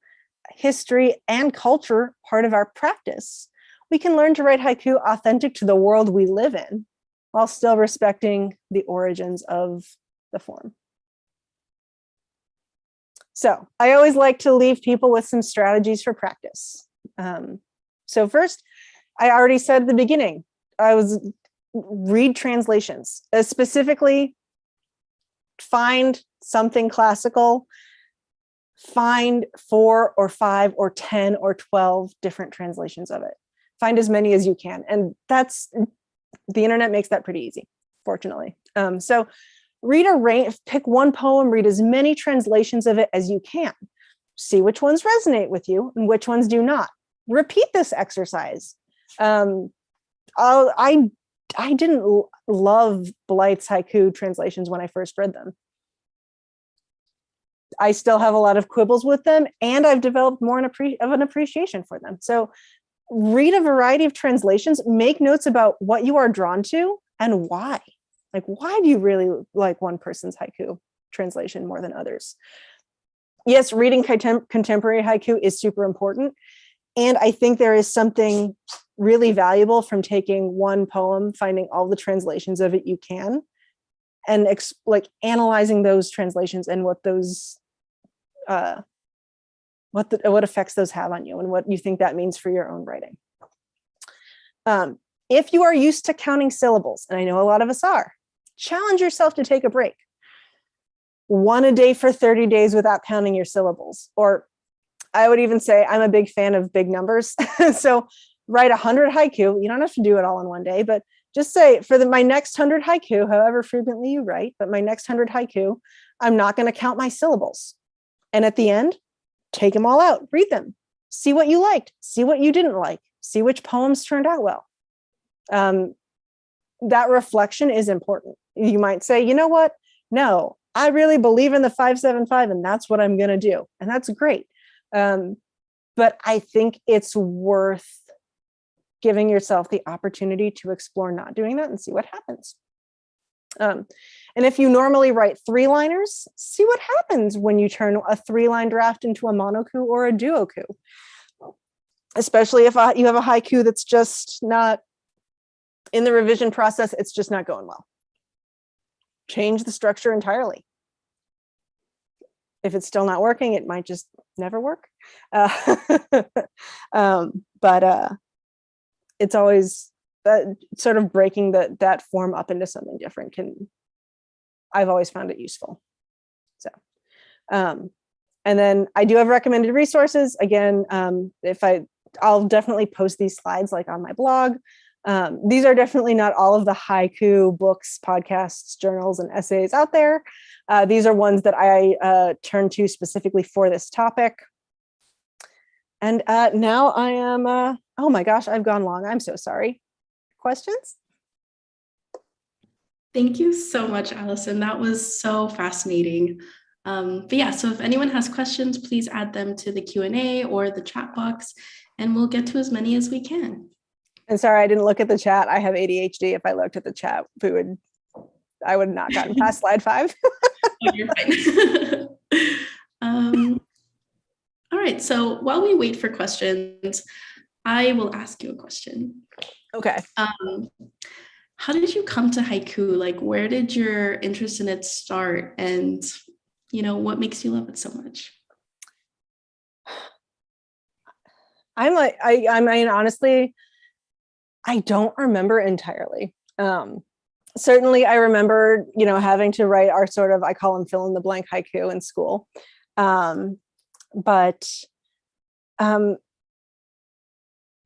history, and culture part of our practice, we can learn to write haiku authentic to the world we live in, while still respecting the origins of the form. So I always like to leave people with some strategies for practice. So first, I already said at the beginning, read translations, specifically find something classical, find 4 or 5 or 10 or 12 different translations of it. Find as many as you can. And the internet makes that pretty easy, fortunately. So read a range, pick one poem, read as many translations of it as you can. See which ones resonate with you and which ones do not. Repeat this exercise. I didn't love Blythe's haiku translations when I first read them. I still have a lot of quibbles with them, and I've developed more of an appreciation for them. So read a variety of translations, make notes about what you are drawn to and why. Like, why do you really like one person's haiku translation more than others? Yes, reading contemporary haiku is super important. And I think there is something really valuable from taking one poem, finding all the translations of it you can, and analyzing those translations and what those, what effects those have on you and what you think that means for your own writing. If you are used to counting syllables, and I know a lot of us are, challenge yourself to take a break. One a day for 30 days without counting your syllables. Or I would even say, I'm a big fan of big numbers. So write 100 haiku. You don't have to do it all in one day, but just say for my next 100 haiku, however frequently you write, but my next 100 haiku, I'm not going to count my syllables. And at the end, take them all out, read them, see what you liked, see what you didn't like, see which poems turned out well. That reflection is important. You might say, you know what? No, I really believe in the 5-7-5, and that's what I'm going to do. And that's great. But I think it's worth giving yourself the opportunity to explore not doing that and see what happens. And if you normally write 3-liners, see what happens when you turn a 3-line draft into a monoku or a duoku. Especially if you have a haiku that's just not in the revision process, it's just not going well. Change the structure entirely. If it's still not working, it might just never work. But it's always sort of breaking that form up into something different. I've always found it useful. So, and then I do have recommended resources. Again, I'll definitely post these slides like on my blog. These are definitely not all of the haiku books, podcasts, journals, and essays out there. These are ones that I turn to specifically for this topic. And now I am, oh my gosh, I've gone long. I'm so sorry. Questions? Thank you so much, Allyson. That was so fascinating. But yeah, so if anyone has questions, please add them to the Q&A or the chat box, and we'll get to as many as we can. And sorry, I didn't look at the chat. I have ADHD. If I looked at the chat, I would have not gotten past slide 5. Oh, you're fine. All right, so while we wait for questions, I will ask you a question. Okay. How did you come to haiku? Like, where did your interest in it start? And, what makes you love it so much? I mean, honestly, I don't remember entirely. Certainly I remember, having to write our sort of, I call them fill in the blank haiku in school. But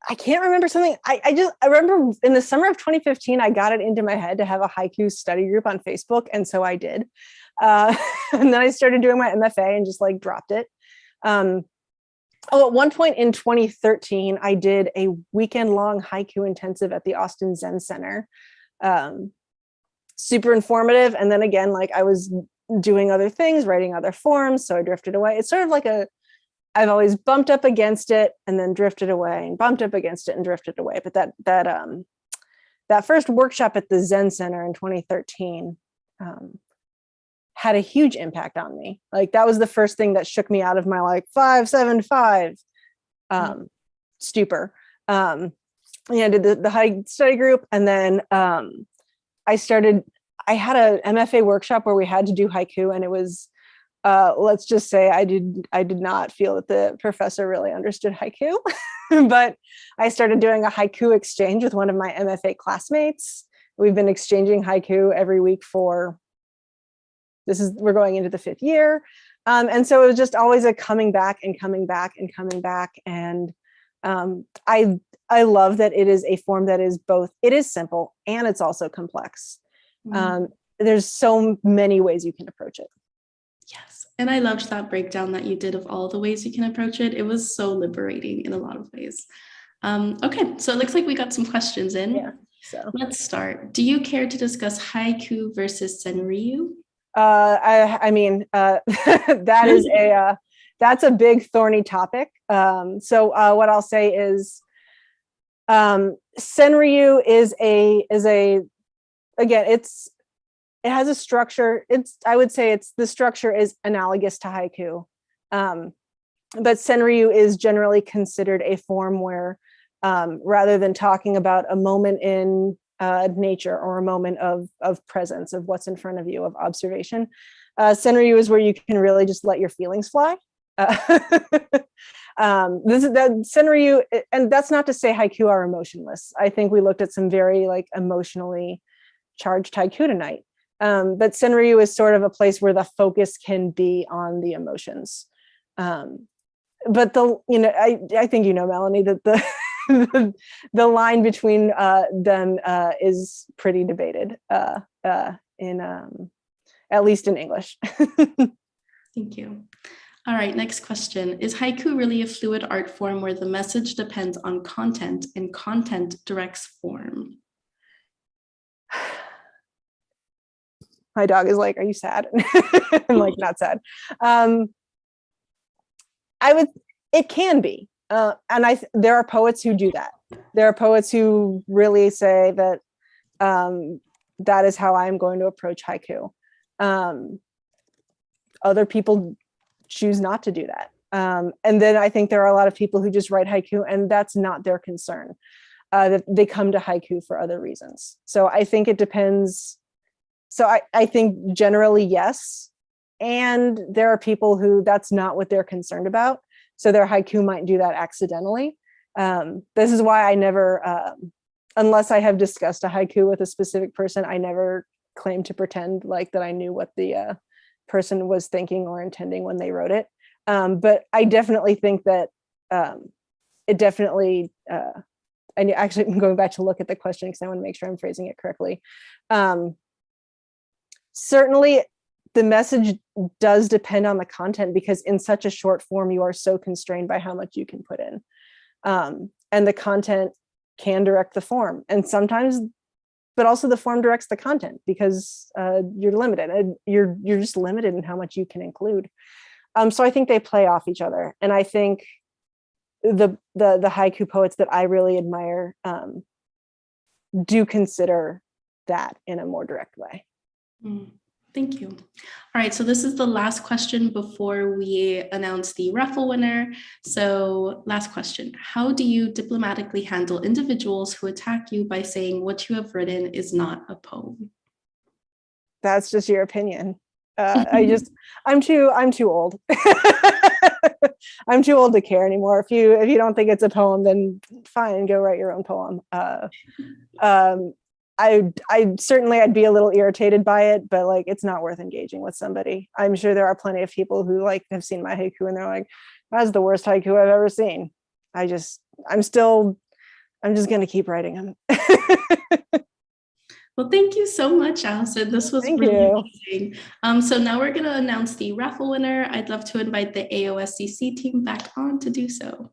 I can't remember something. I remember in the summer of 2015, I got it into my head to have a haiku study group on Facebook. And so I did. And then I started doing my MFA and just dropped it. At one point in 2013, I did a weekend-long haiku intensive at the Austin Zen Center. super informative. And then again, like I was doing other things, writing other forms, so I drifted away. It's sort of like I've always bumped up against it and then drifted away, and bumped up against it and drifted away. But that first workshop at the Zen Center in 2013 had a huge impact on me. Like that was the first thing that shook me out of my like 5-7-5 stupor. Did the haiku study group, and then I had a MFA workshop where we had to do haiku, and it was let's just say I did not feel that the professor really understood haiku. But I started doing a haiku exchange with one of my MFA classmates. We've been exchanging haiku every week we're going into the 5th year. And so it was just always a coming back and coming back and coming back. And I love that it is a form that is both, it is simple and it's also complex. There's so many ways you can approach it. Yes. And I loved that breakdown that you did of all the ways you can approach it. It was so liberating in a lot of ways. Okay, so it looks like we got some questions in. Yeah. So let's start. Do you care to discuss haiku versus senryu? That's a big thorny topic. So what I'll say is, senryu is it has a structure. I would say the structure is analogous to haiku. But senryu is generally considered a form where, rather than talking about a moment in nature or a moment of presence, of what's in front of you, of observation, senryu is where you can really just let your feelings fly. Senryu, and that's not to say haiku are emotionless. I think we looked at some very like emotionally charged haiku tonight. But senryu is sort of a place where the focus can be on the emotions. But I think Melanie, that the line between them is pretty debated in at least in English. Thank you. All right, next question. Is haiku really a fluid art form where the message depends on content and content directs form? My dog is like, are you sad? I'm like, not sad. It can be. And there are poets who do that. There are poets who really say that that is how I'm going to approach haiku. Other people choose not to do that. And then I think there are a lot of people who just write haiku and that's not their concern. That they come to haiku for other reasons. So I think it depends. So I think generally, yes. And there are people who that's not what they're concerned about. So their haiku might do that accidentally. This is why I never, unless I have discussed a haiku with a specific person, I never claim to pretend like that I knew what the person was thinking or intending when they wrote it. But I definitely think that it definitely, and actually I'm going back to look at the question because I want to make sure I'm phrasing it correctly. Certainly the message does depend on the content because in such a short form, you are so constrained by how much you can put in. And the content can direct the form and sometimes, but also the form directs the content because you're limited and you're just limited in how much you can include. So I think they play off each other. And I think the haiku poets that I really admire do consider that in a more direct way. Thank you. All right, so this is the last question before we announce the raffle winner. So last question, how do you diplomatically handle individuals who attack you by saying what you have written is not a poem? That's just your opinion. I'm too old. I'm too old to care anymore. If you don't think it's a poem, then fine, go write your own poem. I'd be a little irritated by it, but like it's not worth engaging with somebody. I'm sure there are plenty of people who like have seen my haiku and they're like, that's the worst haiku I've ever seen. I'm just gonna keep writing them. Well, thank you so much, Allyson. This was really amazing. So now we're gonna announce the raffle winner. I'd love to invite the AOSCC team back on to do so.